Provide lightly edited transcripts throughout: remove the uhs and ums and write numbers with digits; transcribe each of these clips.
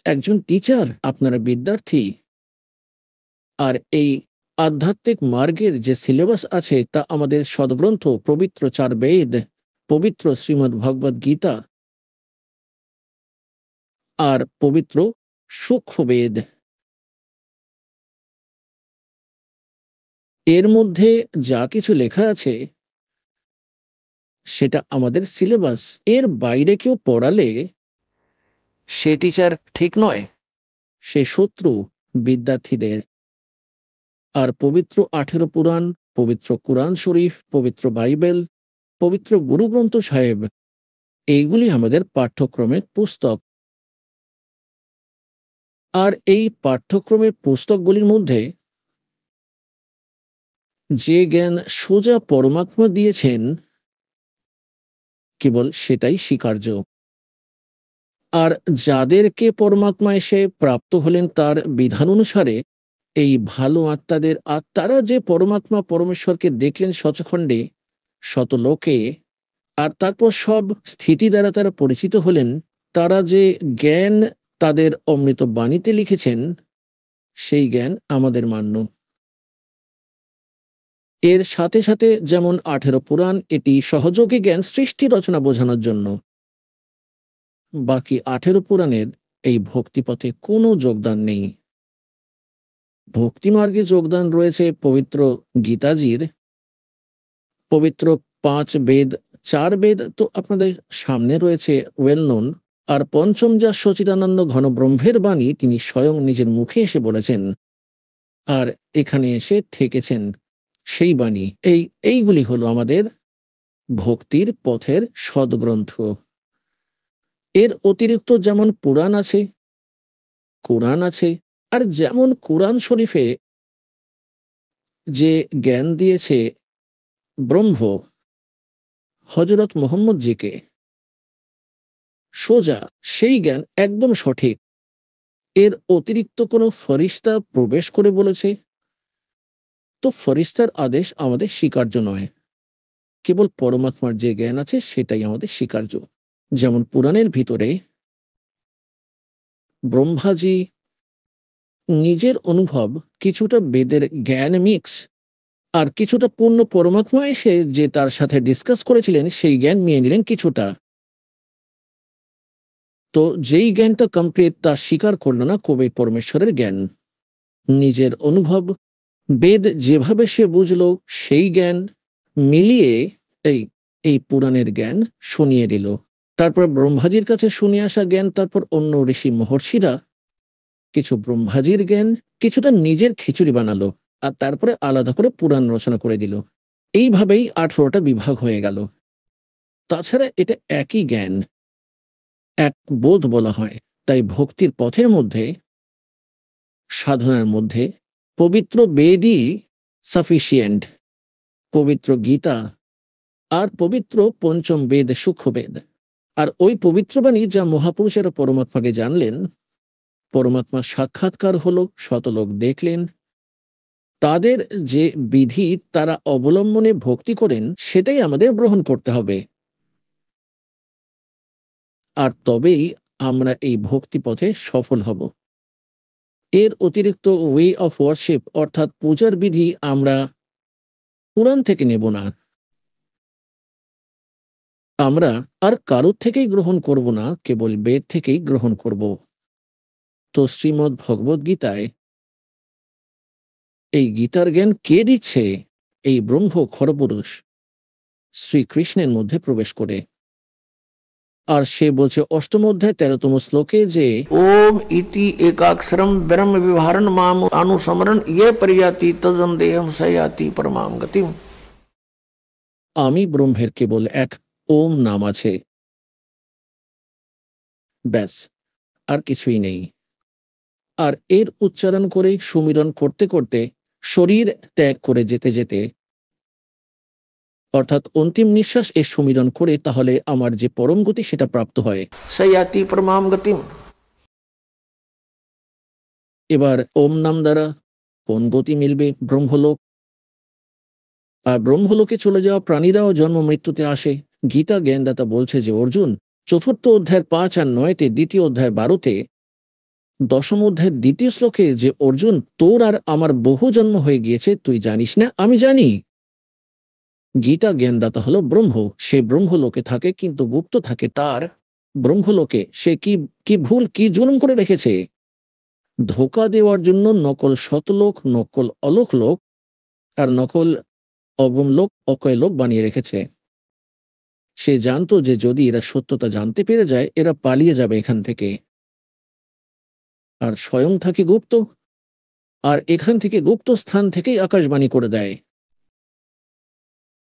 একজন টিচার, আপনারা বিদ্যার্থী। আর এই আধ্যাত্মিক মার্গের যে সিলেবাস আছে তা আমাদের সদ্গ্রন্থ পবিত্র 4 বেদ, পবিত্র শ্রীমদ্ ভগবদ গীতা আর পবিত্র সূক্ষ্ম বেদ। এর মধ্যে যা কিছু লেখা আছে সেটা আমাদের সিলেবাস। এর বাইরে কেউ পড়ালে সে টিচার ঠিক নয়, সে শত্রু বিদ্যার্থীদের। আর পবিত্র 18 পুরাণ, পবিত্র কুরআন শরীফ, পবিত্র বাইবেল, পবিত্র গুরু গ্রন্থ সাহেব, এইগুলি আমাদের পাঠ্যক্রমের পুস্তক। আর এই পাঠ্যক্রমের পুস্তকগুলির মধ্যে যে জ্ঞান সোজা পরমাত্মা দিয়েছেন কেবল সেটাই স্বীকার্য। আর যাদেরকে পরমাত্মা এসে প্রাপ্ত হলেন তার বিধান অনুসারে, এই ভালো আত্মাদের, আত্মারা যে পরমাত্মা পরমেশ্বরকে দেখলেন সচখণ্ডে শত লোকে, আর তারপর সব স্থিতি দ্বারা তারা পরিচিত হলেন, তারা যে জ্ঞান তাদের অমৃত বাণীতে লিখেছেন সেই জ্ঞান আমাদের মান্য। এর সাথে সাথে যেমন 18 পুরাণ এটি সহযোগী জ্ঞান সৃষ্টি রচনা বোঝানোর জন্য, বাকি 18 পুরাণের এই ভক্তিপথে কোনো যোগদান নেই। ভক্তিমার্গে যোগদান রয়েছে পবিত্র গীতাজির, পবিত্র 5 বেদ, 4 বেদ তো আপনাদের সামনে রয়েছে, ওয়েল নোন। আর পঞ্চম যা সচিদানন্দ ঘন ব্রহ্মের বাণী, তিনি স্বয়ং নিজের মুখে এসে বলেছেন আর এখানে এসে থেকেছেন সেই বাণী। এইগুলি হলো আমাদের ভক্তির পথের সদ্গ্রন্থ। এর অতিরিক্ত যেমন পুরাণ আছে, কোরআন আছে, আর যেমন কোরআন শরীফে যে জ্ঞান দিয়েছে ব্রহ্ম হযরত মুহাম্মদ জিকে সোজা, সেই জ্ঞান একদম সঠিক। এর অতিরিক্ত কোনো ফরিস্তা প্রবেশ করে বলেছে তো ফরিস্তার আদেশ আমাদের স্বীকার্য নয়, কেবল পরমাত্মার যে জ্ঞান আছে সেটাই আমাদের স্বীকার্য। যেমন পুরাণের ভিতরে ব্রহ্মাজি নিজের অনুভব, কিছুটা বেদের জ্ঞান মিক্স, আর কিছুটা পূর্ণ পরমাত্মা এসে যে তার সাথে ডিসকাস করেছিলেন সেই জ্ঞান নিয়ে নিলেন কিছুটা। তো যেই জ্ঞানটা কমপ্লিট তা স্বীকার করল না কবি পরমেশ্বরের জ্ঞান। নিজের অনুভব, বেদ যেভাবে সে বুঝল সেই জ্ঞান মিলিয়ে এই এই পুরাণের জ্ঞান শুনিয়ে দিল। তারপর ব্রহ্মাজির কাছে শুনে আসা জ্ঞান, তারপর অন্য ঋষি মহর্ষিরা কিছু ব্রহ্মাজির জ্ঞান কিছুটা নিজের খিচুড়ি বানালো, আর তারপরে আলাদা করে পুরাণ রচনা করে দিল। এইভাবেই 18টা বিভাগ হয়ে গেল। তাছাড়া এটা একই জ্ঞান, এক বোধ বলা হয়। তাই ভক্তির পথের মধ্যে, সাধনার মধ্যে পবিত্র বেদই সাফিসিয়েন্ট। পবিত্র গীতা আর পবিত্র পঞ্চম বেদ, সূক্ষ্ম বেদ, আর ওই পবিত্র বাণী যা মহাপুরুষেরা পরমাত্মাকে জানলেন, পরমাত্মার সাক্ষাৎকার হলো, শতলোক দেখলেন, তাদের যে বিধি তারা অবলম্বনে ভক্তি করেন সেটাই আমাদের গ্রহণ করতে হবে। আর তবেই আমরা এই ভক্তি পথে সফল হব। এর অতিরিক্ত ওয়ে অফ ওয়ার্শিপ অর্থাৎ পূজার বিধি আমরা পুরাণ থেকে নেব না, আমরা আর কারোর থেকেই গ্রহণ করব না, কেবল বেদ থেকেই গ্রহণ করব। তো শ্রীমদ্ ভগবদ গীতায় এই গীতার জ্ঞান কে দিচ্ছে? এই ব্রহ্ম খরপুরুষ শ্রীকৃষ্ণের মধ্যে প্রবেশ করে। আর সে বলছে অষ্টম অধ্যায় 13তম শ্লোকে যে ওম ইতি একাক্ষরম ব্রহ্ম বিভারণ মাম অনুসমরণ ইয়ে পরিয়াতি তদম দেহম সয়াতি পরমাম গতিম। আমি ব্রহ্মের কেবল এক ওম নাম আছে, ব্যাস, আর কিছুই নেই। আর এর উচ্চারণ করে সুমিরন করতে করতে শরীর ত্যাগ করে যেতে যেতে, অর্থাৎ অন্তিম নিঃশ্বাস এ সুমিরন করে, তাহলে আমার যে পরম গতি সেটা প্রাপ্ত হয়, সয়াতি পরমাম গতিম। এবার ওম নাম দ্বারা কোন গতি মিলবে? ব্রহ্মলোক। আর ব্রহ্মলোকে চলে যাওয়া প্রাণীরাও জন্ম মৃত্যুতে আসে। গীতা জ্ঞানদাতা বলছে যে অর্জুন, 4র্থ অধ্যায়ের 5 আর 9-তে, দ্বিতীয় অধ্যায় 12-তে দশম অধ্যায়ের 2য় শ্লোকে যে অর্জুন, তোর আর আমার বহু জন্ম হয়ে গিয়েছে, তুই জানিস না? আমি জানি। গীতা জ্ঞানদাতা হলো ব্রহ্ম। সে ব্রহ্মলোকে থাকে, কিন্তু গুপ্ত থাকে তার ব্রহ্মলোকে। সে কি কি ভুল, কি জুলুম করে রেখেছে! ধোঁকা দেওয়ার জন্য নকল শতলোক, নকল অলোক লোক আর নকল অবমলোক, অকয় লোক বানিয়ে রেখেছে। সে জানতো যে যদি এরা সত্যতা জানতে পেরে যায়, এরা পালিয়ে যাবে এখান থেকে। আর স্বয়ং থাকে গুপ্ত, আর এখান থেকে গুপ্ত স্থান থেকেই আকাশবাণী করে দেয়।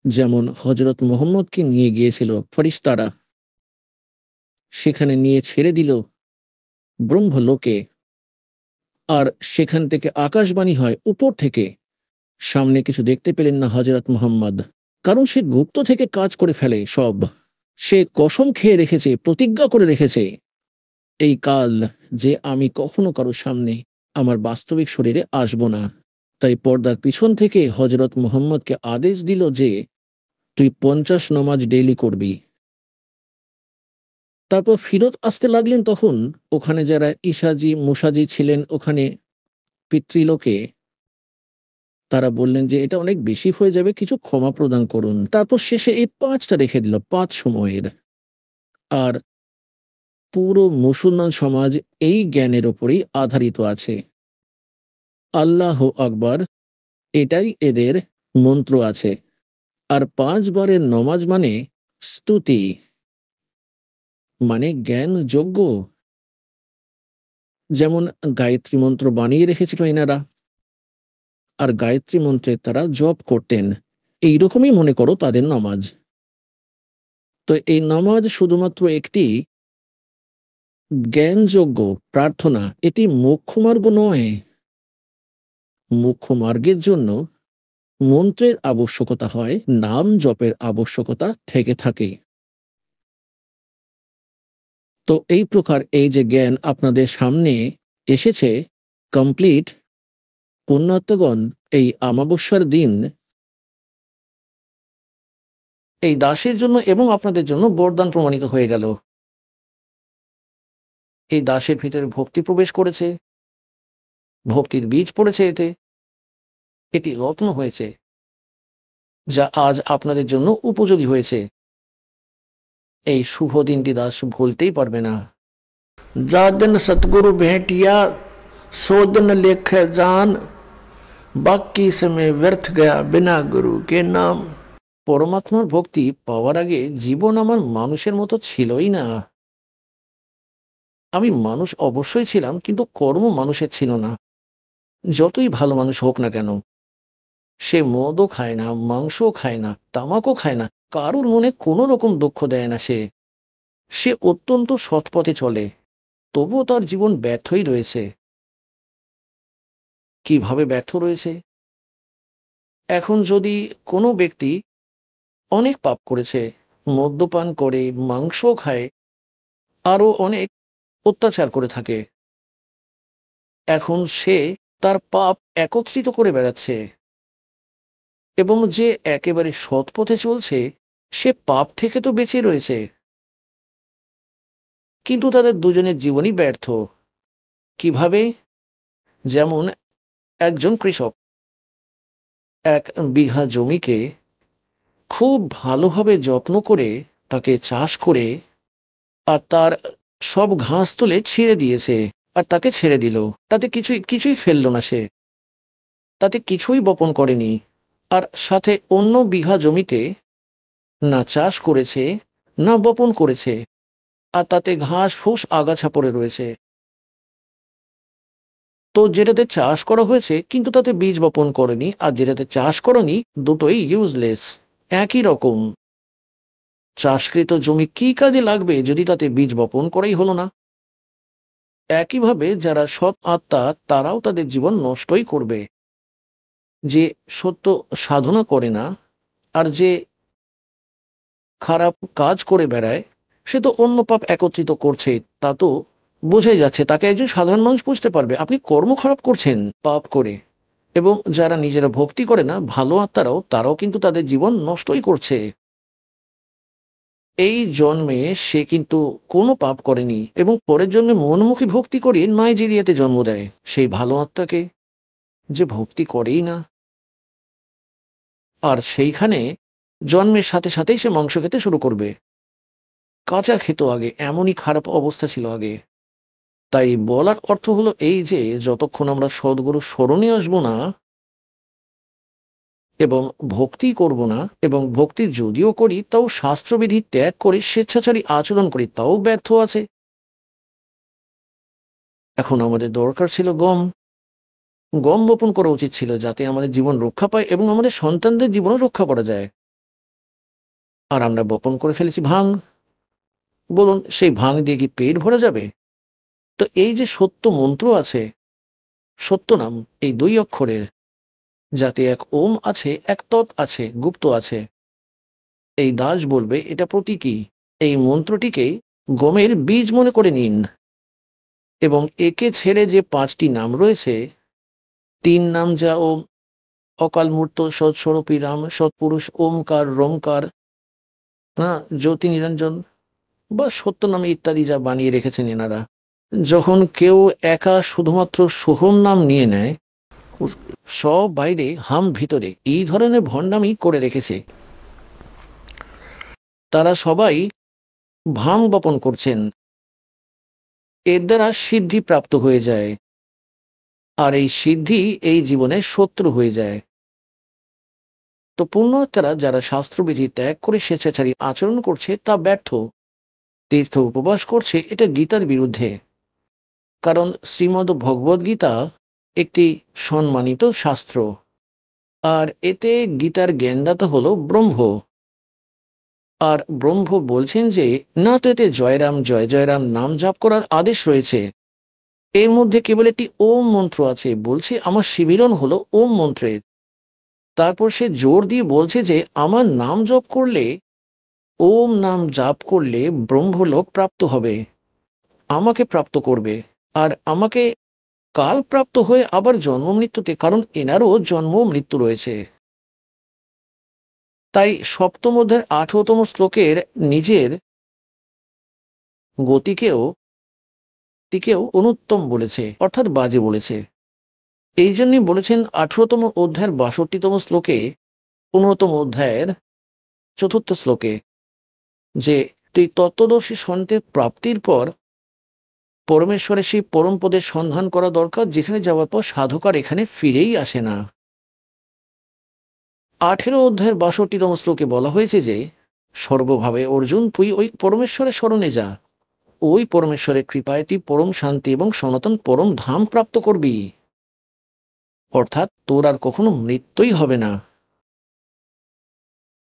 যেমন হজরত মোহাম্মদকে নিয়ে গিয়েছিল ফরিস্তারা, সেখানে নিয়ে ছেড়ে দিল ব্রহ্মলোকে, আর সেখান থেকে আকাশবাণী হয় উপর থেকে। সামনে কিছু দেখতে পেলেন না হজরত মোহাম্মদ, কারণ সে গুপ্ত থেকে কাজ করে ফেলে সব। সে কসম খেয়ে রেখেছে, প্রতিজ্ঞা করে রেখেছে, এই কাল যে আমি কখনো কারো সামনে আমার বাস্তবিক শরীরে আসব না। তাই পর্দার পিছন থেকে হজরত মোহাম্মদকে আদেশ দিল যে তুই 50 নমাজ ডেইলি করবি। তারপর ফিরত আসতে লাগলেন। তখন ওখানে যারা ঈশাজি মুসাজি ছিলেন ওখানে পিতৃলোকে, তারা বললেন যে এটা অনেক বেশি হয়ে যাবে, কিছু ক্ষমা প্রদান করুন। তারপর শেষে এই 5টা রেখে দিল, 5 সময়ের। আর পুরো মুসলমান সমাজ এই জ্ঞানের ওপরেই আধারিত আছে। আল্লাহ আকবার, এটাই এদের মন্ত্র আছে। আর 5 বারের নমাজ মানে স্তুতি, মানে জ্ঞান যজ্ঞ। যেমন গায়ত্রী মন্ত্র বানিয়ে রেখেছিল এনারা, আর গায়ত্রী মন্ত্রের তারা জপ করতেন। এইরকমই মনে করো তাদের নমাজ। তো এই নমাজ শুধুমাত্র একটি জ্ঞানযোগ্য প্রার্থনা, এটি মোক্ষ মার্গ নয়। মোক্ষ মার্গের জন্য মন্ত্রের আবশ্যকতা হয়, নাম জপের আবশ্যকতা থেকে থাকে। তো এই প্রকার এই যে জ্ঞান আপনাদের সামনে এসেছে কমপ্লিট, পুণ্যাত্মগণ, এই অমাবস্যার দিন এই দাসের জন্য এবং আপনাদের জন্য বরদান প্রমাণিত হয়ে গেল। এই দাসের ভিতরে ভক্তি প্রবেশ করেছে, ভক্তির বীজ পড়েছে এতে, এটি রত্ন হয়েছে, যা আজ আপনাদের জন্য উপযোগী হয়েছে। এই শুভ দিনটি দাস ভুলতেই পারবে না। যা দিন সতগুরু ভেটিয়া সো দিন লেখে জান, বাকি সময় ব্যর্থ গয়া বিনা গুরু কে নাম। পরমাত্মার ভক্তি পাওয়ার আগে জীবন আমার মানুষের মতো ছিলই না। আমি মানুষ অবশ্যই ছিলাম, কিন্তু কর্ম মানুষের ছিল না। যতই ভালো মানুষ হোক না কেন, সে মদও খায় না, মাংসও খায় না, তামাকও খায় না, কারোর মনে কোনো রকম দুঃখ দেয় না। সে অত্যন্ত সৎ পথে চলে, তবুও তার জীবন ব্যর্থই রয়েছে। কিভাবে ব্যর্থ রয়েছে? এখন যদি কোনো ব্যক্তি অনেক পাপ করেছে, মদ্যপান করে, মাংস খায়, আরও অনেক অত্যাচার করে থাকে, এখন সে তার পাপ একত্রিত করে বেড়াচ্ছে, এবং যে একেবারে সৎ পথে চলছে সে পাপ থেকে তো বেঁচে রয়েছে, কিন্তু তাদের দুজনের জীবনই ব্যর্থ। কিভাবে? যেমন একজন কৃষক 1 বিঘা জমিকে খুব ভালোভাবে যত্ন করে তাকে চাষ করে, আর তার সব ঘাস তুলে ছেড়ে দিয়েছে, আর তাকে ছেড়ে দিল। তাতে কিছুই কিছুই ফেললো না সে, তাতে কিছুই বপন করেনি। আর সাথে অন্য বিঘা জমিতে না চাষ করেছে, না বপন করেছে, আর তাতে ঘাস ফুস আগাছা পড়ে রয়েছে। তো যেটাতে চাষ করা হয়েছে কিন্তু তাতে বীজ বপন করেনি, আর যেটাতে চাষ করেনি, দুটোই ইউজলেস, একই রকম। চাষকৃত জমি কি কাজে লাগবে যদি তাতে বীজ বপন করাই হলো না? একইভাবে যারা সৎ আত্মা, তারাও তাদের জীবন নষ্টই করবে। যে সত্য সাধনা করে না আর যে খারাপ কাজ করে বেড়ায়, সে তো অন্য পাপ একত্রিত করছে। তা তো বোঝাই যাচ্ছে, তাকে একজন সাধারণ মানুষ বুঝতে পারবে আপনি কর্ম খারাপ করছেন পাপ করে। এবং যারা নিজেরা ভক্তি করে না, ভালো আত্মারাও, তারাও কিন্তু তাদের জীবন নষ্টই করছে। এই জন্মে সে কিন্তু কোনো পাপ করেনি এবং পরের জন্মে মনমুখী ভক্তি করে নাইজেরিয়াতে জন্ম দেয় সেই ভালো আত্মাকে, যে ভক্তি করেই না। আর সেইখানে জন্মের সাথে সাথেই সে মাংস খেতে শুরু করবে। কাঁচা খেত আগে, এমনই খারাপ অবস্থা ছিল আগে। তাই বলার অর্থ হলো এই যে যতক্ষণ আমরা সদ্গুরু স্মরণে আসবো না এবং ভক্তি করব না, এবং ভক্তি যদিও করি তাও শাস্ত্রবিধি ত্যাগ করে স্বেচ্ছাচারী আচরণ করি, তাও ব্যর্থ আছে। এখন আমাদের দরকার ছিল গম গম বপন করা উচিত ছিল, যাতে আমাদের জীবন রক্ষা পায় এবং আমাদের সন্তানদের জীবনও রক্ষা করা যায়। আর আমরা বপন করে ফেলেছি ভাং। বলুন, সেই ভাং দিয়ে কি পেট ভরা যাবে? তো এই যে সত্য মন্ত্র আছে, সত্য নাম, এই 2 অক্ষরের, যাতে এক ওম আছে, এক তৎ আছে, গুপ্ত আছে। এই দাস বলবে এটা প্রতীকী। এই মন্ত্রটিকে গমের বীজ মনে করে নিন এবং একে ছেড়ে যে 5টি নাম রয়েছে, 3 নাম যা ওম, অকাল মূর্ত সৎস্বরূপী রাম, সৎপুরুষ ওমকার, রোমকার, জ্যোতি নিরঞ্জন বা সত্য নামে ইত্যাদি যা বানিয়ে রেখেছেন এনারা। যখন কেউ একা শুধুমাত্র সোহম নাম নিয়ে নেয়, সব বাইরে হাম ভিতরে, এই ধরনের ভণ্ডামি করে রেখেছে। তারা সবাই ভাং বপন করছেন। এর দ্বারা সিদ্ধি প্রাপ্ত হয়ে যায়, আর এই সিদ্ধি এই জীবনের শত্রু হয়ে যায়। তো পুণ্যাত্মারা যারা শাস্ত্রবিধি ত্যাগ করে স্বেচ্ছাচারী আচরণ করছে তা ব্যর্থ। তীর্থ উপবাস করছে, এটা গীতার বিরুদ্ধে। কারণ শ্রীমদ্ ভগবদ গীতা একটি সম্মানিত শাস্ত্র, আর এতে গীতার জ্ঞানদাতা হলো ব্রহ্ম। আর ব্রহ্ম বলছেন যে না, তো এতে জয়রাম জয় জয়রাম নাম জাপ করার আদেশ রয়েছে। এর মধ্যে কেবল একটি ওম মন্ত্র আছে, বলছে আমার শিবিরন হলো ওম মন্ত্রের। তারপর সে জোর দিয়ে বলছে যে আমার নাম জপ করলে, ওম নাম জাপ করলে ব্রহ্মলোক প্রাপ্ত হবে, আমাকে প্রাপ্ত করবে, আর আমাকে কাল প্রাপ্ত হয়ে আবার জন্ম মৃত্যুতে, কারণ এনারও জন্ম মৃত্যু রয়েছে। তাই সপ্তম অধ্যায়ের 18তম শ্লোকের নিজের গতিকেও অনুত্তম বলেছে, অর্থাৎ বাজে বলেছে। এই জন্যই বলেছেন 18তম অধ্যায়ের 62তম শ্লোকে, 15তম অধ্যায়ের 4র্থ শ্লোকে, যে তুই তত্ত্বদর্শী সন্তের প্রাপ্তির পর পরমেশ্বরের সেই পরম পদের সন্ধান করা দরকার, যেখানে যাওয়ার পর সাধকার এখানে ফিরেই আসে না। 18 অধ্যায়ের 62তম শ্লোকে বলা হয়েছে যে সর্বভাবে অর্জুন তুই ওই পরমেশ্বরের স্মরণে যা, ওই পরমেশ্বরের কৃপায় তুই পরম শান্তি এবং সনাতন পরম ধাম প্রাপ্ত করবি। অর্থাৎ তোর আর কখনো মৃত্যুই হবে না,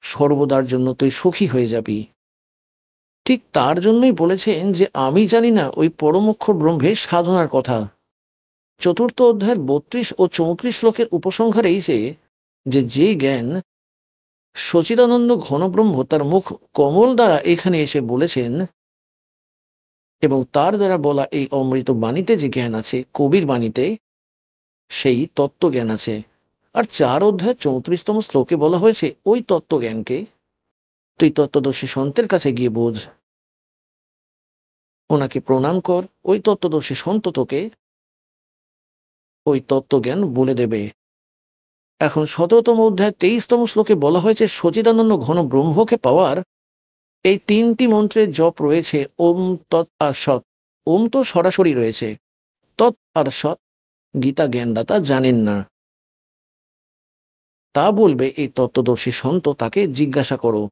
সর্বদার জন্য তুই সুখী হয়ে যাবি। ঠিক তার জন্যই বলেছেন যে আমি জানি না ওই পরমক্ষর ব্রহ্মের সাধনার কথা। 4র্থ অধ্যায়ের 32 ও 34 শ্লোকের উপসংহার এই যে জ্ঞান সচিদানন্দ ঘনব্রহ্ম তার মুখ কমল দ্বারা এখানে এসে বলেছেন, এবং তার দ্বারা বলা এই অমৃত বাণীতে যে জ্ঞান আছে, কবির বাণীতে সেই তত্ত্বজ্ঞান আছে। আর 4 অধ্যায় 34তম শ্লোকে বলা হয়েছে ওই তত্ত্বজ্ঞানকে তুই তত্ত্বদর্শী সন্তের কাছে গিয়ে বোঝ, ওনাকে প্রণাম কর, ওই তত্ত্বদর্শী সন্ত তোকে ওই তত্ত্বজ্ঞান বলে দেবে। এখন 17তম অধ্যায় 23তম শ্লোকে বলা হয়েছে সচিদানন্দ ঘন ব্রহ্মকে পাওয়ার এই 3টি মন্ত্রের জপ রয়েছে, ওম তৎ আর সৎ। ওম তো সরাসরি রয়েছে, তৎ আর সৎ গীতা জ্ঞানদাতা জানেন না। তা বলবে এই তত্ত্বদর্শী সন্ত, তাকে জিজ্ঞাসা করো।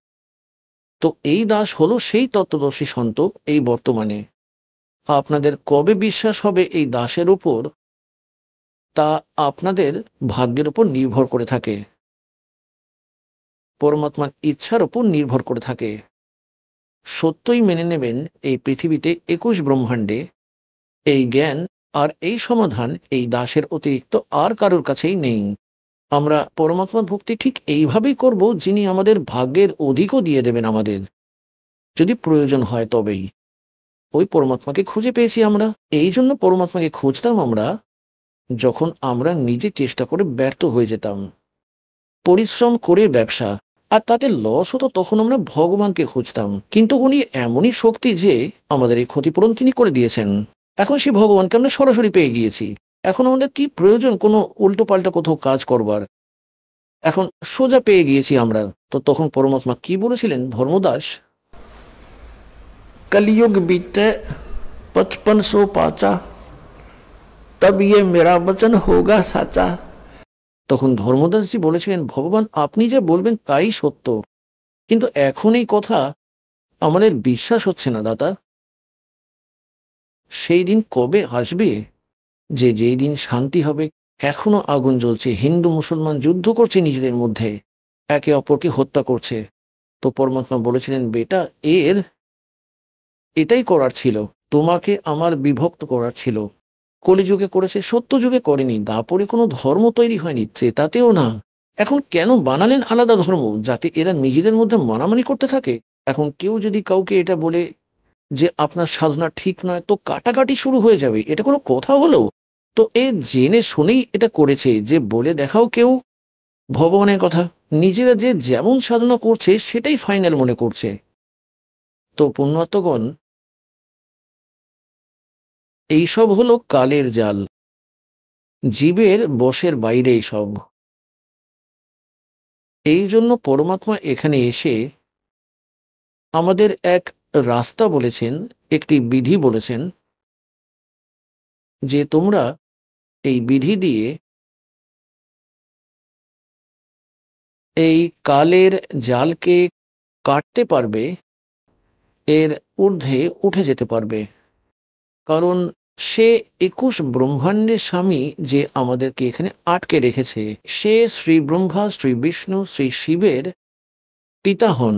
তো এই দাস হলো সেই তত্ত্বদর্শী সন্ত এই বর্তমানে। আপনাদের কবে বিশ্বাস হবে এই দাসের উপর, তা আপনাদের ভাগ্যের উপর নির্ভর করে থাকে, পরমাত্মার ইচ্ছার উপর নির্ভর করে থাকে। সত্যই মেনে নেবেন এই পৃথিবীতে 21 ব্রহ্মাণ্ডে এই জ্ঞান আর এই সমাধান এই দাসের অতিরিক্ত আর কারোর কাছেই নেই। আমরা পরমাত্মা ভক্তি ঠিক এইভাবেই করব, যিনি আমাদের ভাগ্যের অধিকও দিয়ে দেবেন আমাদের, যদি প্রয়োজন হয় তবেই। ওই পরমাত্মাকে খুঁজে পেয়েছি আমরা। এই জন্য পরমাত্মাকে খুঁজতাম আমরা যখন আমরা নিজে চেষ্টা করে ব্যর্থ হয়ে যেতাম। পরিশ্রম করে ব্যবসা, আর তাতে লস হতো তখন আমরা ভগবানকে খুঁজতাম, কিন্তু উনি এমনই শক্তি যে আমাদের এই ক্ষতিপূরণ তিনি করে দিয়েছেন। এখন সেই ভগবানকে আমরা সরাসরি পেয়ে গিয়েছি। এখন আমাদের কি প্রয়োজন কোনো উল্টো পাল্টা কোথাও কাজ করবার? এখন সোজা পেয়ে গিয়েছি আমরা। তো তখন পরমাত্মা কি বলেছিলেন? ধর্মদাস, कलयुग बीते 5500 पाचा, तब ये मेरा वचन होगा साचा। তখন ধর্মদাসজি বলেছিলেন, ভগবান আপনি যে বলবেন তাই সত্য, কিন্তু এখন এই কথা আমাদের বিশ্বাস হচ্ছে না দাদা। সেই দিন কবে আসবে যে যেই দিন শান্তি হবে? এখনো আগুন জ্বলছে, হিন্দু মুসলমান যুদ্ধ করছে নিজেদের মধ্যে, একে অপরকে হত্যা করছে। তো পরমাত্মা বলেছিলেন, বেটা এটাই করার ছিল, তোমাকে আমার বিভক্ত করার ছিল। কলিযুগে করেছে, সত্য যুগে করেনি। দাপরে কোনো ধর্ম তৈরি হয়নি, ত্রেতাতেও না। এখন কেন বানালেন আলাদা ধর্ম, যাতে এরা নিজেদের মধ্যে মারামারি করতে থাকে? এখন কেউ যদি কাউকে এটা বলে যে আপনার সাধনা ঠিক নয়, তো কাটাকাটি শুরু হয়ে যাবে। এটা কোনো কথা হলো? তো এ জেনে শুনেই এটা করেছে, যে বলে দেখাও কেউ ভগবানের কথা। নিজেরা যে যেমন সাধনা করছে সেটাই ফাইনাল মনে করছে। তো পুণ্যাত্মগণ, এইসব হলো কালের জাল, জীবের বশের বাইরে এইসব। এই জন্য পরমাত্মা এখানে এসে আমাদের এক রাস্তা বলেছেন, একটি বিধি বলেছেন, যে তোমরা এই বিধি দিয়ে এই কালের জালকে কাটতে পারবে, এর ঊর্ধ্বে উঠে যেতে পারবে। কারণ সে 21 ব্রহ্মাণ্ডের স্বামী যে আমাদেরকে এখানে আটকে রেখেছে, সে শ্রী ব্রহ্মা, শ্রী বিষ্ণু, শ্রী শিবের পিতা হন,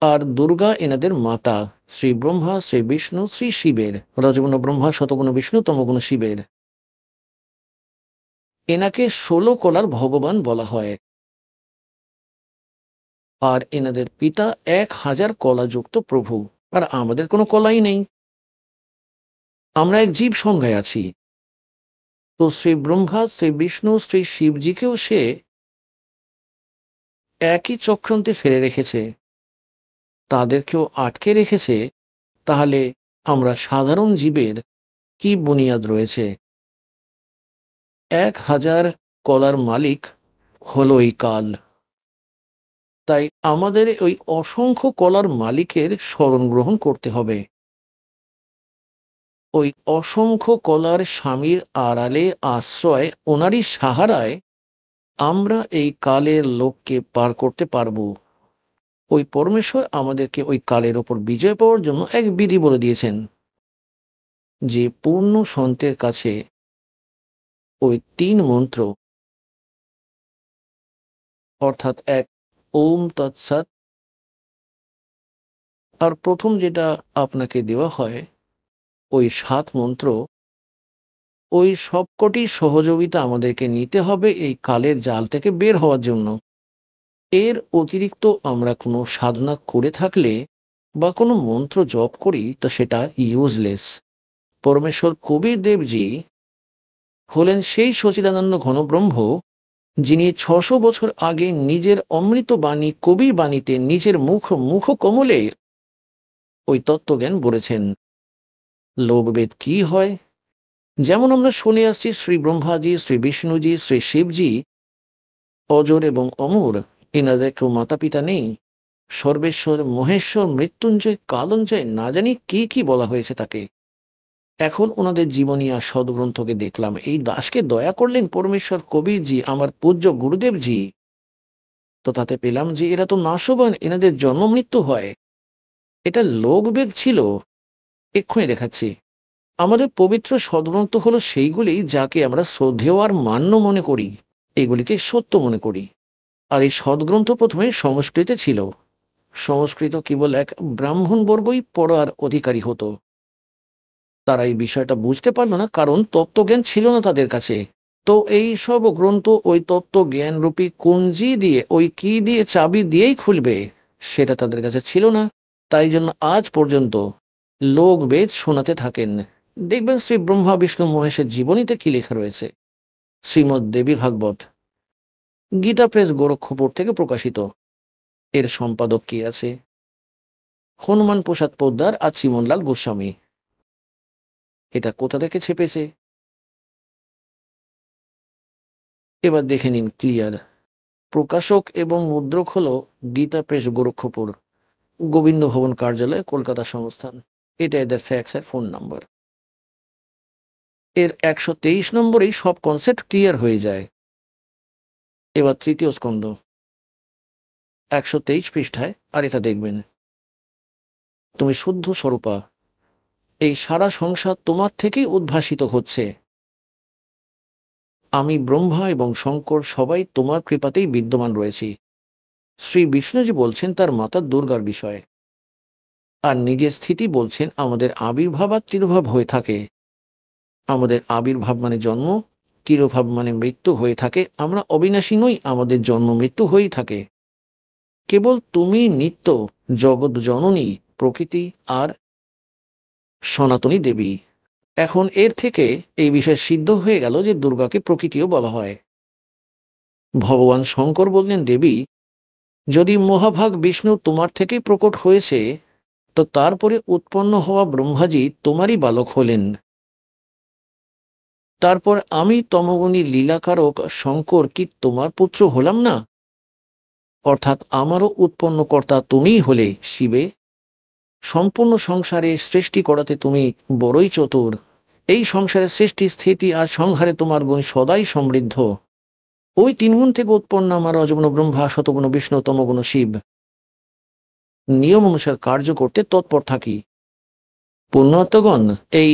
আর দুর্গা এনাদের মাতা। শ্রী ব্রহ্মা, শ্রী বিষ্ণু, শ্রী শিবের, রজগুণ ব্রহ্মা, শতগুণ বিষ্ণু, তমগুণ শিবের। এনাকে 16 কলার ভগবান বলা হয়। আর এনাদের পিতা 1000 কলাযুক্ত প্রভু। আর আমাদের কোনো কলাই নেই, আমরা এক জীব সংজ্ঞায় আছি। তো শ্রী ব্রহ্মা, শ্রী বিষ্ণু, শ্রী শিবজিকেও সে একই চক্রান্তে ফেলে রেখেছে, তাদেরকেও আটকে রেখেছে। তাহলে আমরা সাধারণ জীবের কি বুনিয়াদ রয়েছে? 1000 কলার মালিক হলো এই কাল। তাই আমাদের ওই অসংখ্য কলার মালিকের শরণ গ্রহণ করতে হবে। ওই অসংখ্য কলার স্বামীর আড়ালে আশ্রয়, ওনারই সাহারায় আমরা এই কালের লোককে পার করতে পারবো। ওই পরমেশ্বর আমাদেরকে ওই কালের ওপর বিজয় পাওয়ার জন্য এক বিধি বলে দিয়েছেন, যে পূর্ণ সন্তের কাছে ওই 3 মন্ত্র, অর্থাৎ এক ওম তৎসৎ, আর প্রথম যেটা আপনাকে দেওয়া হয় ওই 7 মন্ত্র, ওই সবকটি সহযোগিতা আমাদেরকে নিতে হবে এই কালের জাল থেকে বের হওয়ার জন্য। এর অতিরিক্ত আমরা কোনো সাধনা করে থাকলে বা কোনো মন্ত্র জপ করি, তো সেটা ইউজলেস। পরমেশ্বর কবির দেবজি হলেন সেই সচিদানন্দ ঘনব্রহ্ম, যিনি 600 বছর আগে নিজের অমৃত বাণী, কবি বাণীতে নিজের মুখ কমলে ওই তত্ত্বজ্ঞান বলেছেন। লোকবেদ কি হয়? যেমন আমরা শুনে আসছি, শ্রী ব্রহ্মাজি, শ্রী বিষ্ণুজি, শ্রী শিবজি অজর এবং অমর, এনাদের কেউ মাতা পিতা নেই। সর্বেশ্বর, মহেশ্বর, মৃত্যুঞ্জয়, কালঞ্জয়, না জানি কি কি বলা হয়েছে তাকে। এখন ওনাদের জীবনী আর সদগ্রন্থকে দেখলাম, এই দাসকে দয়া করলেন পরমেশ্বর কবিরজি, আমার পূজ্য গুরুদেবজি। তো তাতে পেলাম যে এরা তো নাশবান, এনাদের জন্ম মৃত্যু হয়। এটা লোকবেদ ছিল। এক্ষুনি দেখাচ্ছি। আমাদের পবিত্র সদগ্রন্থ হলো সেইগুলি যাকে আমরা শ্রদ্ধেয় আর মান্য মনে করি, এগুলিকে সত্য মনে করি। আর এই সদগ্রন্থ প্রথমে সংস্কৃতে ছিল। সংস্কৃত কেবল এক ব্রাহ্মণ বর্গই পড়ার অধিকারী হতো। তারা এই বিষয়টা বুঝতে পারলো না, কারণ তত্ত্বজ্ঞান ছিল না তাদের কাছে। তো এই সব গ্রন্থ ওই তত্ত্ব জ্ঞান রূপী কুঞ্জি দিয়ে, ওই কি দিয়ে চাবি দিয়েই খুলবে, সেটা তাদের কাছে ছিল না। তাই জন্য আজ পর্যন্ত লোকবেদ শোনাতে থাকেন। দেখবেন শ্রী ব্রহ্মা বিষ্ণু মহেশের জীবনীতে কি লেখা রয়েছে, শ্রীমৎ দেবী ভাগবত। গীতা প্রেস গোরক্ষপুর থেকে প্রকাশিত। এর সম্পাদক কি আছে? হনুমান প্রসাদ পোদ্দার আর চিমনলাল গোস্বামী। এটা কোথা থেকে ছেপেছে? এবার দেখে নিন ক্লিয়ার। প্রকাশক এবং মুদ্রক হল গীতা প্রেস গোরক্ষপুর, গোবিন্দ ভবন কার্যালয়, কলকাতা সংস্থান। এটা এদের ফ্যাক্স এর ফোন নাম্বার। এর 123 নম্বরেই সব কনসেপ্ট ক্লিয়ার হয়ে যায়। এবার তৃতীয় স্কন্ধ 123 পৃষ্ঠায়, আর এটা দেখবেন। তুমি শুদ্ধ স্বরূপা, এই সারা সংসার তোমার থেকেই উদ্ভাসিত হচ্ছে। আমি ব্রহ্মা এবং শঙ্কর সবাই তোমার কৃপাতেই বিদ্যমান রয়েছি। শ্রী বিষ্ণুজি বলছেন তার মাতা দুর্গার বিষয়ে, আর নিজের স্থিতি বলছেন আমাদের আবির্ভাব আর তিরোভাব হয়ে থাকে। আমাদের আবির্ভাব মানে জন্ম, তিরোভাব মানে মৃত্যু হয়ে থাকে। আমরা অবিনাশী নই, আমাদের জন্ম মৃত্যু হয়েই থাকে। কেবল তুমি নিত্য জগৎ জননী, প্রকৃতি আর সনাতনী দেবী। এখন এর থেকে এই বিষয়ে সিদ্ধ হয়ে গেল যে দুর্গাকে প্রকৃতিও বলা হয়। ভগবান শঙ্কর বললেন, দেবী, যদি মহাভাগ বিষ্ণু তোমার থেকেই প্রকট হয়েছে, তো তারপরে উৎপন্ন হওয়া ব্রহ্মাজি তোমারই বালক হলেন। তারপর আমি তমগুণী লীলাকারক শঙ্কর কি তোমার পুত্র হলাম না? অর্থাৎ আমারও উৎপন্নকর্তা তুমিই হলে শিবে। সম্পূর্ণ সংসারে সৃষ্টি করাতে তুমি বড়ই চতুর। এই সংসারের সৃষ্টি, স্থিতি আর সংহারে তোমার গুণ সদাই সমৃদ্ধ। ওই 3 গুণ থেকে উৎপন্ন আমার রজগুণ ব্রহ্মা, শতগুণ বিষ্ণু, তমগুণ শিব। নিয়ম অনুসার কার্য করতে তৎপর থাকি। পুণ্যাত্মগণ, এই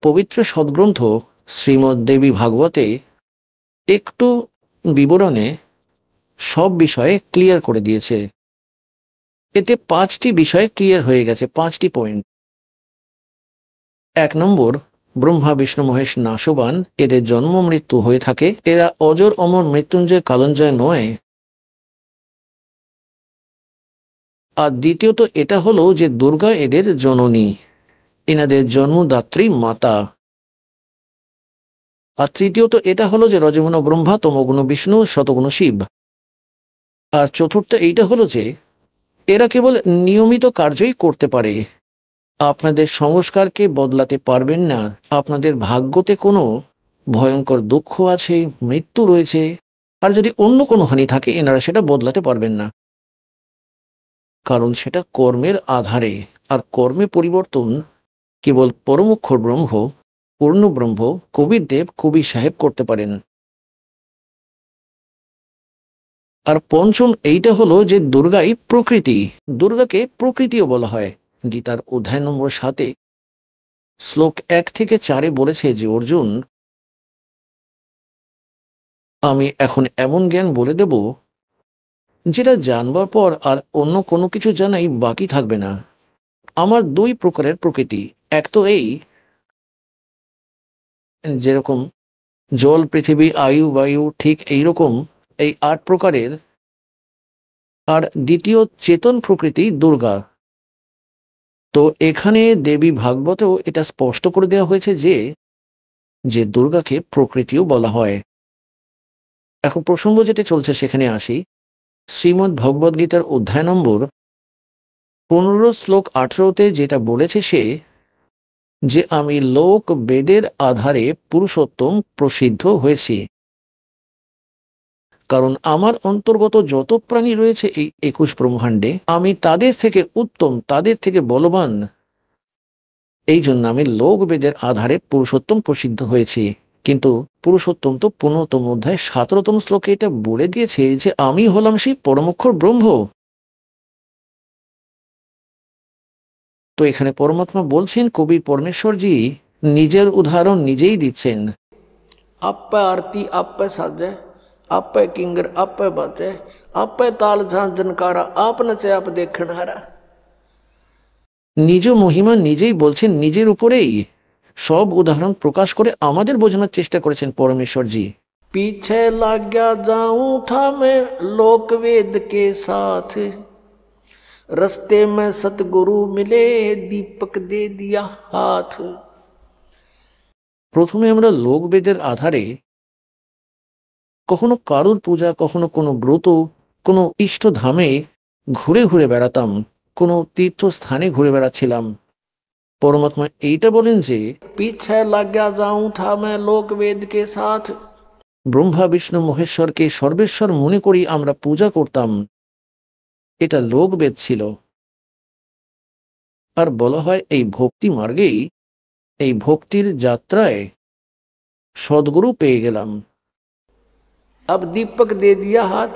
পবিত্র সদ্গ্রন্থ শ্রীমদ্ দেবী ভাগবতে একটু বিবরণে সব বিষয়ে ক্লিয়ার করে দিয়েছে। এতে 5টি বিষয় ক্লিয়ার হয়ে গেছে, 5টি পয়েন্ট। 1 নম্বর, ব্রহ্মা বিষ্ণু মহেশ নাশবান, এদের জন্ম মৃত্যু হয়ে থাকে। এরা অজর অমর মৃত্যুঞ্জয় কালঞ্জয় নয়। আর দ্বিতীয়ত এটা হলো যে দুর্গা এদের জননী, এনাদের জন্মদাত্রী মাতা। আর তৃতীয়ত এটা হলো যে রজগুণ ব্রহ্মা, তমগুণ বিষ্ণু, শতগুণ শিব। আর চতুর্থ এইটা হলো যে এরা কেবল নিয়মিত কার্যই করতে পারে। আপনাদের সংস্কারকে বদলাতে পারবেন না। আপনাদের ভাগ্যতে কোনো ভয়ঙ্কর দুঃখ আছে, মৃত্যু রয়েছে, আর যদি অন্য কোনো হানি থাকে, এনারা সেটা বদলাতে পারবেন না, কারণ সেটা কর্মের আধারে। আর কর্মে পরিবর্তন কেবল পরমক্ষর ব্রহ্ম, পূর্ণ ব্রহ্ম, কবির দেব, কবি সাহেব করতে পারেন। আর পঞ্চম এইটা হলো যে দুর্গাই প্রকৃতি। দুর্গাকে প্রকৃতিও বলা হয়। গীতার অধ্যায় নম্বর 7 শ্লোক 1 থেকে 4 বলেছে যে অর্জুন, আমি এখন এমন জ্ঞান বলে দেব যেটা জানবার পর আর অন্য কোনো কিছু জানাই বাকি থাকবে না। আমার 2 প্রকারের প্রকৃতি। এক তো এই, যেরকম জল, পৃথিবী, আয়ু, বায়ু, ঠিক এইরকম এই 8 প্রকারের। আর দ্বিতীয় চেতন প্রকৃতি দুর্গা। তো এখানে দেবী ভাগবতেও এটা স্পষ্ট করে দেওয়া হয়েছে যে দুর্গাকে প্রকৃতিও বলা হয়। এখন প্রসঙ্গ যেটা চলছে সেখানে আসি। শ্রীমদ্ ভগবদ গীতার অধ্যায় নম্বর 15 শ্লোক 18তে যেটা বলেছে সে, যে আমি লোক বেদের আধারে পুরুষোত্তম প্রসিদ্ধ হয়েছি। কারণ আমার অন্তর্গত যত প্রাণী রয়েছে এই 21 ব্রহ্মাণ্ডে, আমি তাদের থেকে উত্তম, তাদের থেকে বলবান। এই জন্য আমি লোক বেদের আধারে পুরুষোত্তম প্রসিদ্ধ হয়েছি। কিন্তু পুরুষোত্তম তো 15তম অধ্যায় 17তম শ্লোকে এটা বলে দিয়েছে যে আমি হলাম সেই পরমক্ষর ব্রহ্ম। তো এখানে পরমাত্মা বলছেন, কবি পরমেশ্বরজি নিজের উদাহরণ নিজেই দিচ্ছেন। आपे आरती आपे साजे आपे किंगर आपे बाजे आपे ताल झांझ जनकारा आप नचे आप देखण हारा। নিজ মহিমা নিজেই বলছেন, নিজের উপরেই সব উদাহরণ প্রকাশ করে আমাদের বোঝানোর চেষ্টা করেছেন পরমেশ্বরজি। पीछे लग गया जाऊं था मैं लोक वेद के साथ, रस्ते में सतगुरु मिले दीपक दे दिया हाथ। প্রথমে আমরা লোকবেদের আধারে কখনো কারুর পূজা, কখনো কোনো ব্রত, কোনো ইষ্টধামে ঘুরে ঘুরে বেড়াতাম, কোনো তীর্থস্থানে ঘুরে বেড়াচ্ছিলাম। পরমাত্মা এইটা বলেন যে पीछे लग गया जाऊं था मैं लोक वेद के साथ। ব্রহ্মা বিষ্ণু মহেশ্বরকে সর্বেশ্বর মনে করি আমরা পূজা করতাম, এটা লোকবেদ ছিল। আর বলা হয় এই ভক্তি মার্গেই, এই ভক্তির যাত্রায় সদ্গুরু পেয়ে গেলাম। अब दीपक दे दिया हाथ,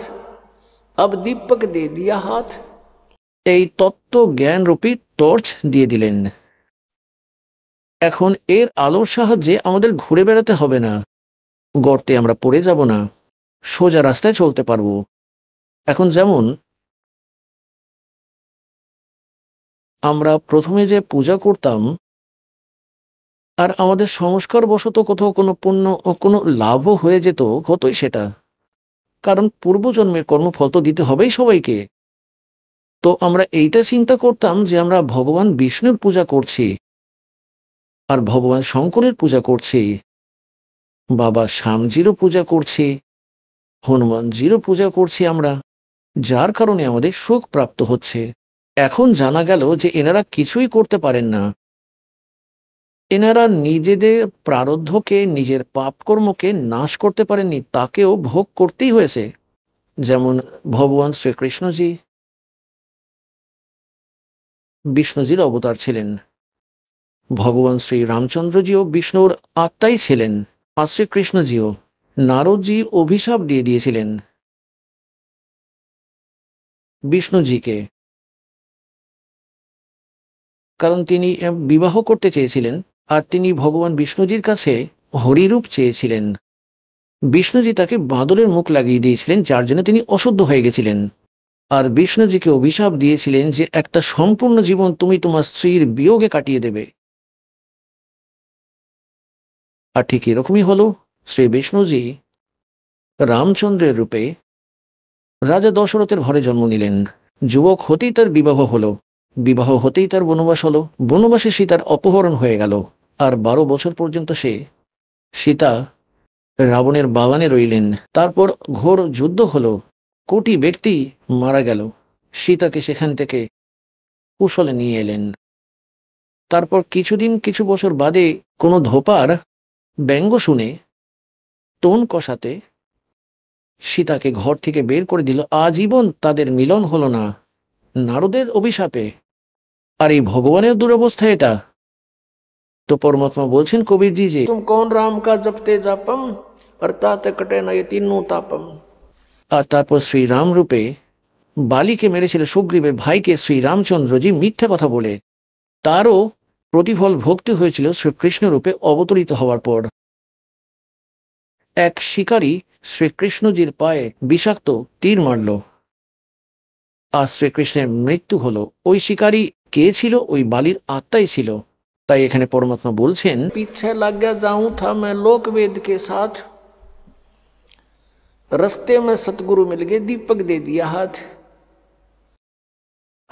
अब दीपक दे दिया हाथ। এই তত্ত্ব জ্ঞান রূপী টর্চ দিয়ে দিলেন। এখন এর আলোর সাহায্যে আমাদের ঘুরে বেড়াতে হবে না, গর্তে আমরা পড়ে যাব না, সোজা রাস্তায় চলতে পারবো। এখন যেমন আমরা প্রথমে যে পূজা করতাম, আর আমাদের সংস্কার বশত কোথাও কোনো পুণ্য ও কোনো লাভও হয়ে যেত, হতোই সেটা, কারণ পূর্বজন্মের কর্মফল তো দিতে হবেই সবাইকে। তো আমরা এইটা চিন্তা করতাম যে আমরা ভগবান বিষ্ণুর পূজা করছি, আর ভগবান শঙ্করের পূজা করছি, বাবা শ্যামজিরও পূজা করছি, হনুমানজিরও পূজা করছি আমরা, যার কারণে আমাদের সুখ প্রাপ্ত হচ্ছে। এখন জানা গেল যে এনারা কিছুই করতে পারেন না। এনারা নিজেদের প্রারব্ধকে, নিজের পাপকর্মকে নাশ করতে পারেননি, তাকেও ভোগ করতেই হয়েছে। যেমন ভগবান শ্রীকৃষ্ণজি বিষ্ণুজির অবতার ছিলেন, ভগবান শ্রী রামচন্দ্রজিও বিষ্ণুর আত্মাই ছিলেন, আর শ্রীকৃষ্ণজিও। নারদজি অভিশাপ দিয়ে দিয়েছিলেন বিষ্ণুজিকে, কারণ তিনি বিবাহ করতে চেয়েছিলেন, আর তিনি ভগবান বিষ্ণুজির কাছে হরিরূপ চেয়েছিলেন। বিষ্ণুজি তাকে বাঁদরের মুখ লাগিয়ে দিয়েছিলেন, যার জন্য তিনি অশুদ্ধ হয়ে গেছিলেন। আর বিষ্ণুজিকে অভিশাপ দিয়েছিলেন যে একটা সম্পূর্ণ জীবন তুমি তোমার স্ত্রীর বিয়োগে কাটিয়ে দেবে। আর ঠিক এরকমই হলো। শ্রী বিষ্ণুজি রামচন্দ্রের রূপে রাজা দশরথের ঘরে জন্ম নিলেন। যুবক হতেই তার বিবাহ হলো, বিবাহ হতেই তার বনবাস হলো, বনবাসে সীতার অপহরণ হয়ে গেল, আর 12 বছর পর্যন্ত সীতা রাবণের বাগানে রইলেন। তারপর ঘোর যুদ্ধ হলো, কোটি ব্যক্তি মারা গেল, সীতাকে সেখান থেকে কুশলে নিয়ে এলেন। তারপর কিছু বছর বাদে কোনো ধোপার ব্যঙ্গ শুনে টোন কষাতে সীতাকে ঘর থেকে বের করে দিল। আজীবন তাদের মিলন হলো না, নারদের অভিশাপে। আর এই ভগবানের দুরবস্থা এটা। তো পরমাত্মা বলছেন কবিরজি যে तुम कौन राम का जपते जापम, और तात कटे न ये तीनों तापम। আর তারপর শ্রীরাম রূপে বালিকে মেরেছিল সুগ্রীবের ভাইকে শ্রীরামচন্দ্রজি মিথ্যা কথা বলে। তারও প্রতিফল ভক্তি হয়েছিল শ্রীকৃষ্ণ রূপে অবতরিত হওয়ার পর। এক শিকারী শ্রীকৃষ্ণজির পায়ে বিষাক্ত তীর মারল, আর শ্রীকৃষ্ণের মৃত্যু হলো। ওই শিকারী কে ছিল? ওই বালির আত্মাই ছিল। তাই এখানে পরমাত্মা বলছেন पीछे लग गया जाऊं था मैं लोक वेद के साथ, रस्ते में सतगुरु मिल गए दीपक दे दिया हाथ।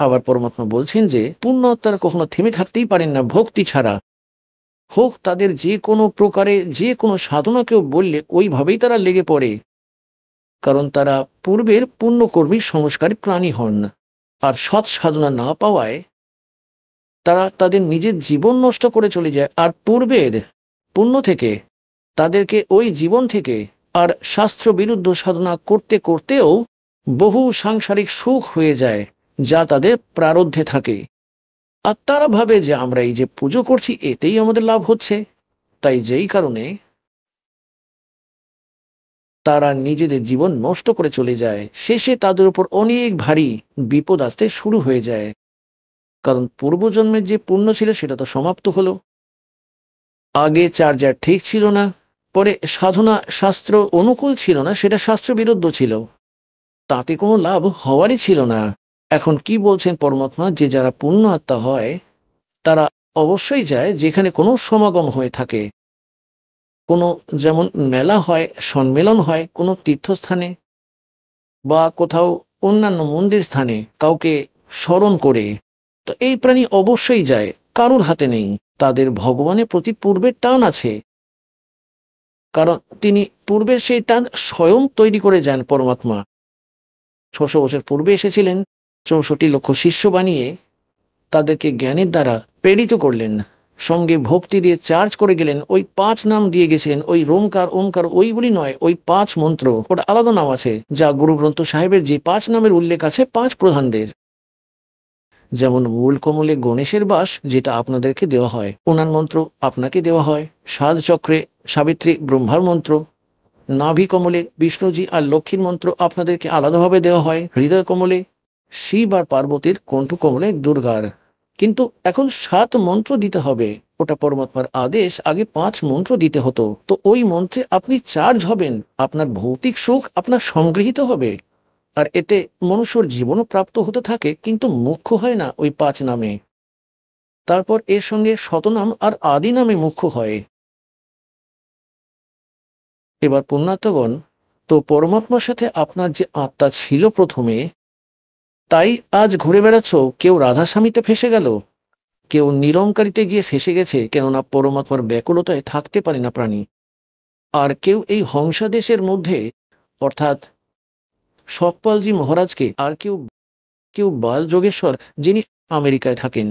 আবার পরমাত্মা বলছেন যে পূর্ণ আত্মারা কখনো থেমে থাকতেই পারেন না ভক্তি ছাড়া। হোক তাদের যে কোনো প্রকারে যে কোনো সাধনাকেও বললে ওইভাবেই তারা লেগে পড়ে, কারণ তারা পূর্বের পুণ্যকর্মী সংস্কারী প্রাণী হন। আর সৎ সাধনা না পাওয়ায় তারা তাদের নিজের জীবন নষ্ট করে চলে যায়। আর পূর্বের পুণ্য থেকে তাদেরকে ওই জীবন থেকে আর শাস্ত্র বিরুদ্ধ সাধনা করতে করতেও বহু সাংসারিক সুখ হয়ে যায়, যা তাদের প্রারব্ধে থাকে। আর তারা ভাবে যে আমরা এই যে পুজো করছি এতেই আমাদের লাভ হচ্ছে। তাই যেই কারণে তারা নিজেদের জীবন নষ্ট করে চলে যায়। শেষে তাদের উপর অনেক ভারী বিপদ আসতে শুরু হয়ে যায়, কারণ পূর্বজন্মের যে পুণ্য ছিল সেটা তো সমাপ্ত হলো। আগে চার্জার ঠিক ছিল না, পরে সাধনা শাস্ত্র অনুকূল ছিল না, সেটা শাস্ত্র বিরুদ্ধ ছিল, তাতে কোনো লাভ হওয়ারই ছিল না। এখন কি বলছেন পরমাত্মা, যে যারা পুণ্য আত্মা হয় তারা অবশ্যই যায় যেখানে কোনো সমাগম হয়ে থাকে, কোনো যেমন মেলা হয়, সম্মেলন হয় কোনো তীর্থস্থানে বা কোথাও অন্যান্য মন্দির স্থানে কাউকে স্মরণ করে। তো এই প্রাণী অবশ্যই যায়, কারোর হাতে নেই, তাদের ভগবানের প্রতি পূর্বের টান আছে। কারণ তিনি পূর্বে সেটা স্বয়ং তৈরি করে যান। পরমাত্মা 600 বছর পূর্বে এসেছিলেন, 64 লক্ষ শিষ্য বানিয়ে তাদেরকে জ্ঞানের দ্বারা প্রেরিত করলেন, সঙ্গে ভক্তি দিয়ে চার্জ করে গেলেন। ওই 5 নাম দিয়ে গেছিলেন, ওই রোমকার ওমকার ওইগুলি নয়, ওই 5 মন্ত্র, ওটা আলাদা নাম আছে, যা গুরু গ্রন্থ সাহেবের যে 5 নামের উল্লেখ আছে 5 প্রধানদের। যেমন মূল কমলে গণেশের বাস, যেটা আপনাদেরকে দেওয়া হয়, ওনার মন্ত্র আপনাকে দেওয়া হয়। সাত চক্রে সাবিত্রী ব্রহ্মার মন্ত্র, নাভি কমলে বিষ্ণুজি আর লক্ষ্মীর মন্ত্র আপনাদেরকে আলাদাভাবে দেওয়া হয়। হৃদয় কমলে শিব আর পার্বতীর, কণ্ঠ কমলে দুর্গার। কিন্তু এখন 7 মন্ত্র দিতে হবে, ওটা পরমাত্মার আদেশ। আগে 5 মন্ত্র দিতে হতো। তো ওই মন্ত্রে আপনি চার্জ হবেন, আপনার ভৌতিক সুখ আপনার সংগৃহীত হবে, আর এতে মনুষ্যর জীবনও প্রাপ্ত হতে থাকে, কিন্তু মুখ্য হয় না ওই 5 নামে। তারপর এর সঙ্গে শতনাম আর আদি নামে মুখ্য হয়। এবার পুণ্যার্থগণ, তো পরমাত্মার সাথে আপনার যে আত্মা ছিল প্রথমে, তাই আজ ঘুরে বেড়াচ্ছ। কেউ রাধাস্বামীতে ফেসে গেল, কেউ নিরঙ্কারিতে গিয়ে ফেসে গেছে, কেননা পরমাত্মার ব্যাকুলতায় থাকতে পারে না প্রাণী। আর কেউ এই হংসাদেশের মধ্যে, অর্থাৎ সতপালজি মহারাজকে, আর কেউ কেউ বাল যোগেশ্বর, যিনি আমেরিকায় থাকেন,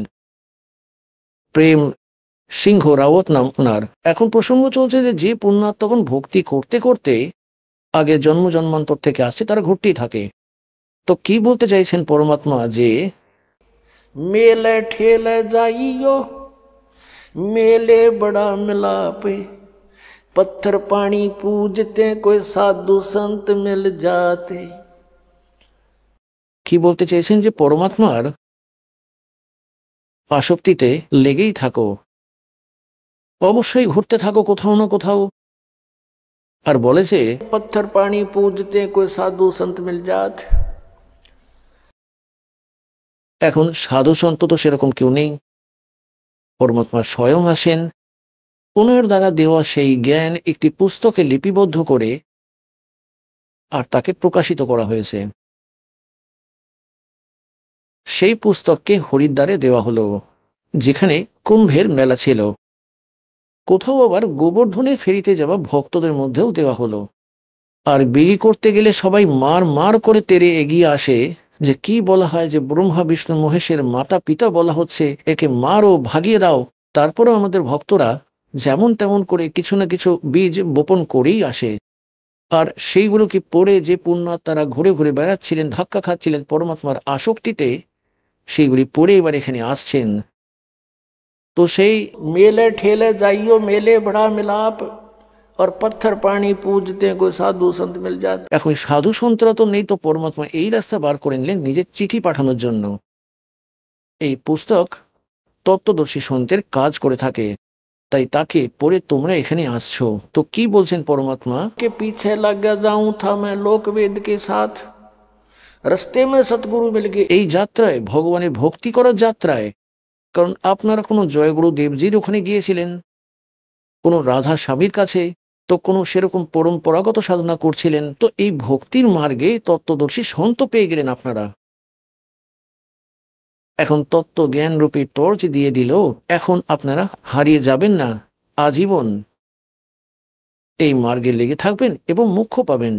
প্রেম সিংহ রাওয়াত নাম ওনার। এখন প্রসঙ্গ চলছে যে পুণ্যাত্মগণ ভক্তি করতে করতে আগে জন্ম জন্মান্তর থেকে আসছে, তারা ঘুরতেই থাকে। তো কি বলতে চাইছেন পরমাত্মা, যে मेले ठेले जाइयो मेले बड़ा मिलापे, पत्थर पानी पूजते कोई साधु संत मिल जाते। কি বলতে চাইছেন, যে পরমাত্মার আসক্তিতে লেগেই থাকো, অবশ্যই ঘুরতে থাকো কোথাও না কোথাও। আর বলেছে पत्थर पानी पूजते कोई साधु संत मिल जाते। এখন সাধু সন্ত তো সেরকম কেউ নেই, পরমাত্মা স্বয়ং আসেন। ওনার দ্বারা দেওয়া সেই জ্ঞান একটি পুস্তকে লিপিবদ্ধ করে আর তাকে প্রকাশিত করা হয়েছে। সেই পুস্তককে হরিদ্বারে দেওয়া হলো, যেখানে কুম্ভের মেলা ছিল। কোথাও আবার গোবর্ধনে ফেরিতে যাওয়া ভক্তদের মধ্যেও দেওয়া হলো। আর বিলি করতে গেলে সবাই মার মার করে তেরে এগিয়ে আসে, যে কি বলা হয়, যে ব্রহ্মা বিষ্ণু মহেশের মাতা পিতা বলা হচ্ছে, একে মারো, ভাগিয়ে দাও। তারপরেও আমাদের ভক্তরা যেমন তেমন করে কিছু না কিছু বীজ বপন করেই আসে। আর সেইগুলোকে পড়ে যে পুণ্যাত্মারা ঘুরে ঘুরে বেড়াচ্ছিলেন, ধাক্কা খাচ্ছিলেন পরমাত্মার আসক্তিতে, সেইগুলি পড়ে এবার এখানে আসছেন। তো সেই मेले ठेले जाइयो मेले बड़ा मिलाप, और पत्थर पानी पूजते कोई साधु संत मिल जाते। এখন সাধু সন্তরা তো নেই, তো পরমাত্মা এই রাস্তা বার করে নিলেন নিজের চিঠি পাঠানোর জন্য। এই পুস্তক তত্ত্বদর্শী সন্তের কাজ করে থাকে, তাই তাকে পড়ে তোমরা এখানে আসছো। তো কি বলছেন পরমাত্মা, के पीछे लग गया जाऊं था मैं लोक वेद के साथ, रास्ते में सतगुरु मिल गए। এই যাত্রায়, ভগবানের ভক্তি করার যাত্রায়, কারণ আপনারা কোনো জয়গুরু দেবজির ওখানে গিয়েছিলেন, কোনো রাধা স্বামীর কাছে, তো কোনো সেরকম পরম্পরাগত সাধনা করছিলেন, তো এই ভক্তির মার্গে তত্ত্বদর্শী সন্ত পেয়ে গেলেন আপনারা। এখন তত্ত্ব জ্ঞান রূপী টর্চ দিয়ে দিল, এখন আপনারা হারিয়ে যাবেন না, আজীবন এই মার্গে লেগে থাকবেন এবং মোক্ষ পাবেন।